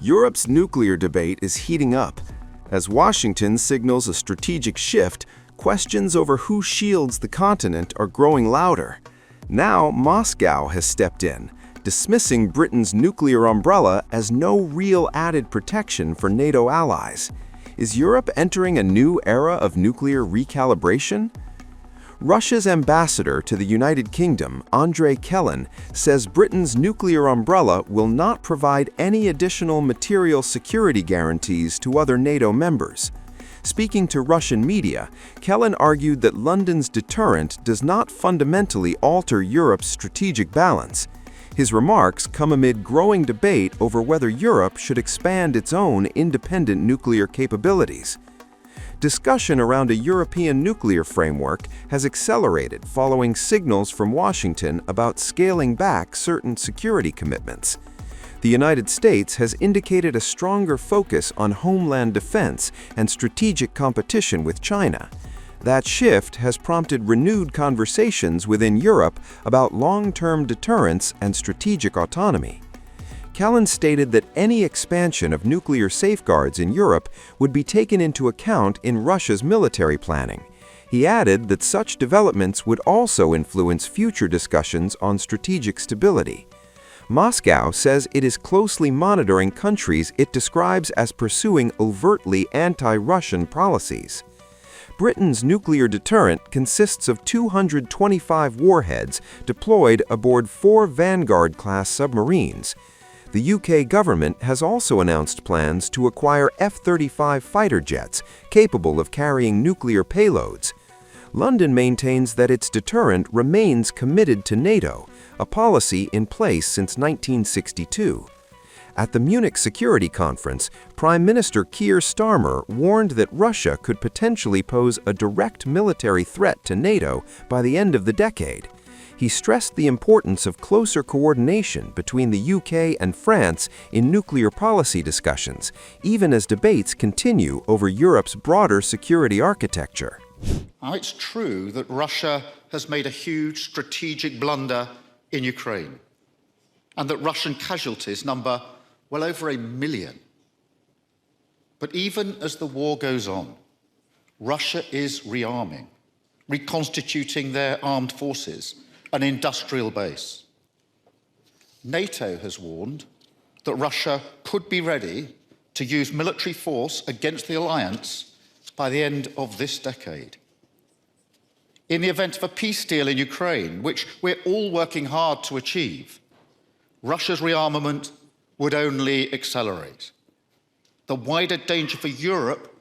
Europe's nuclear debate is heating up. As Washington signals a strategic shift, questions over who shields the continent are growing louder. Now, Moscow has stepped in, dismissing Britain's nuclear umbrella as no real added protection for NATO allies. Is Europe entering a new era of nuclear recalibration? Russia's ambassador to the United Kingdom, Andrei Kellen, says Britain's nuclear umbrella will not provide any additional material security guarantees to other NATO members. Speaking to Russian media, Kellen argued that London's deterrent does not fundamentally alter Europe's strategic balance. His remarks come amid growing debate over whether Europe should expand its own independent nuclear capabilities. Discussion around a European nuclear framework has accelerated following signals from Washington about scaling back certain security commitments. The United States has indicated a stronger focus on homeland defense and strategic competition with China. That shift has prompted renewed conversations within Europe about long-term deterrence and strategic autonomy. Kellen stated that any expansion of nuclear safeguards in Europe would be taken into account in Russia's military planning. He added that such developments would also influence future discussions on strategic stability. Moscow says it is closely monitoring countries it describes as pursuing overtly anti-Russian policies. Britain's nuclear deterrent consists of 225 warheads deployed aboard 4 Vanguard-class submarines. The UK government has also announced plans to acquire F-35 fighter jets capable of carrying nuclear payloads. London maintains that its deterrent remains committed to NATO, a policy in place since 1962. At the Munich Security Conference, Prime Minister Keir Starmer warned that Russia could potentially pose a direct military threat to NATO by the end of the decade. He stressed the importance of closer coordination between the UK and France in nuclear policy discussions, even as debates continue over Europe's broader security architecture. Now, it's true that Russia has made a huge strategic blunder in Ukraine, and that Russian casualties number well over 1 million. But even as the war goes on, Russia is rearming, reconstituting their armed forces, an industrial base. NATO has warned that Russia could be ready to use military force against the alliance by the end of this decade. In the event of a peace deal in Ukraine, which we're all working hard to achieve, Russia's rearmament would only accelerate. The wider danger for Europe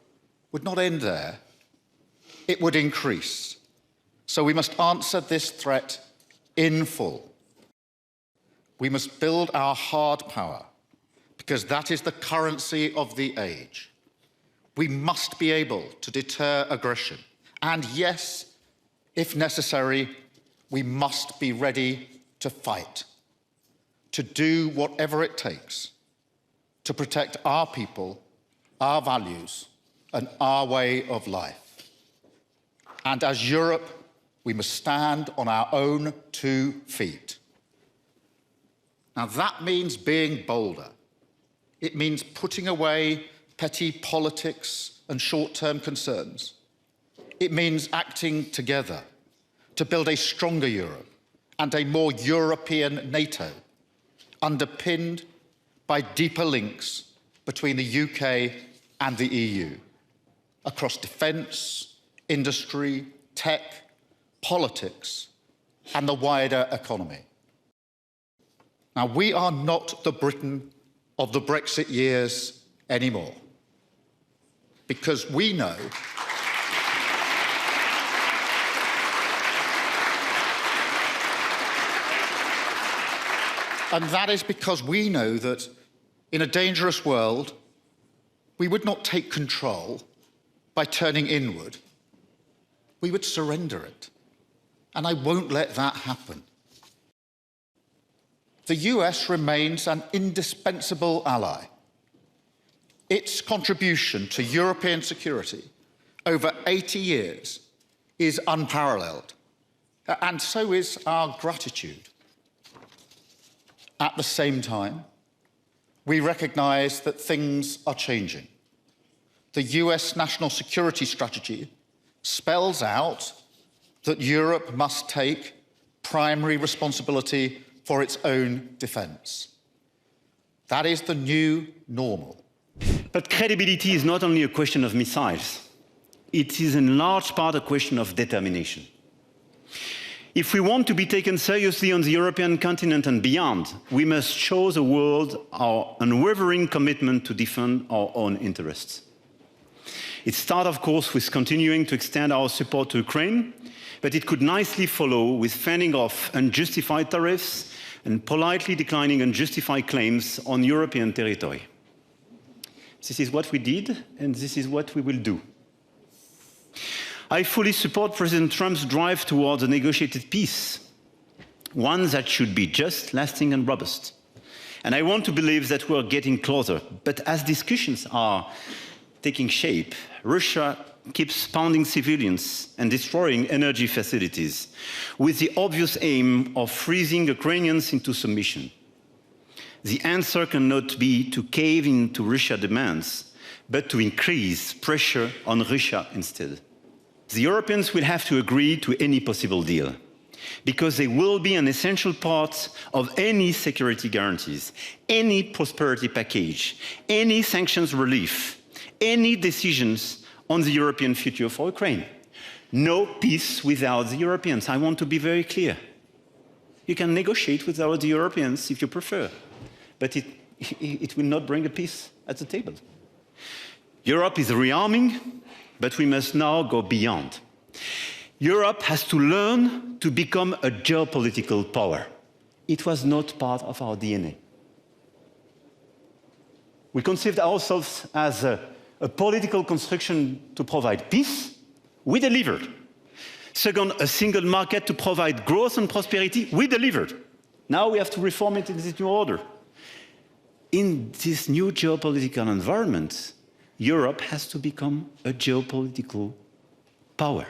would not end there. It would increase. So we must answer this threat in full. We must build our hard power, because that is the currency of the age. We must be able to deter aggression. And yes, if necessary, we must be ready to fight, to do whatever it takes to protect our people, our values, and our way of life. And as Europe, we must stand on our own 2 feet. Now, that means being bolder. It means putting away petty politics and short-term concerns. It means acting together to build a stronger Europe and a more European NATO, underpinned by deeper links between the UK and the EU, across defence, industry, tech, politics, and the wider economy. Now, we are not the Britain of the Brexit years anymore, because we know and that is because we know that in a dangerous world, we would not take control by turning inward. We would surrender it. And I won't let that happen. The US remains an indispensable ally. Its contribution to European security over 80 years is unparalleled, and so is our gratitude. At the same time, we recognise that things are changing. The US national security strategy spells out that Europe must take primary responsibility for its own defence. That is the new normal. But credibility is not only a question of missiles. It is in large part a question of determination. If we want to be taken seriously on the European continent and beyond, we must show the world our unwavering commitment to defend our own interests. It starts, of course, with continuing to extend our support to Ukraine, but it could nicely follow with fending off unjustified tariffs and politely declining unjustified claims on European territory. This is what we did, and this is what we will do. I fully support President Trump's drive towards a negotiated peace, one that should be just, lasting, and robust. And I want to believe that we're getting closer. But as discussions are taking shape, Russia keeps pounding civilians and destroying energy facilities with the obvious aim of freezing Ukrainians into submission. The answer cannot be to cave into Russia's demands, but to increase pressure on Russia instead. The Europeans will have to agree to any possible deal, because they will be an essential part of any security guarantees, any prosperity package, any sanctions relief, any decisions on the European future for Ukraine. No peace without the Europeans. I want to be very clear. You can negotiate without the Europeans if you prefer, but it will not bring a peace at the table. Europe is rearming, but we must now go beyond. Europe has to learn to become a geopolitical power. It was not part of our DNA. We conceived ourselves as a political construction to provide peace. We delivered. Second, a single market to provide growth and prosperity. We delivered. Now we have to reform it in this new order. In this new geopolitical environment, Europe has to become a geopolitical power.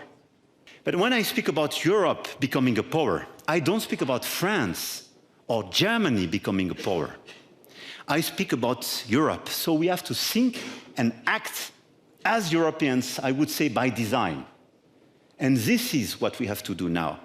But when I speak about Europe becoming a power, I don't speak about France or Germany becoming a power. I speak about Europe. So we have to think and act as Europeans, I would say by design. And this is what we have to do now.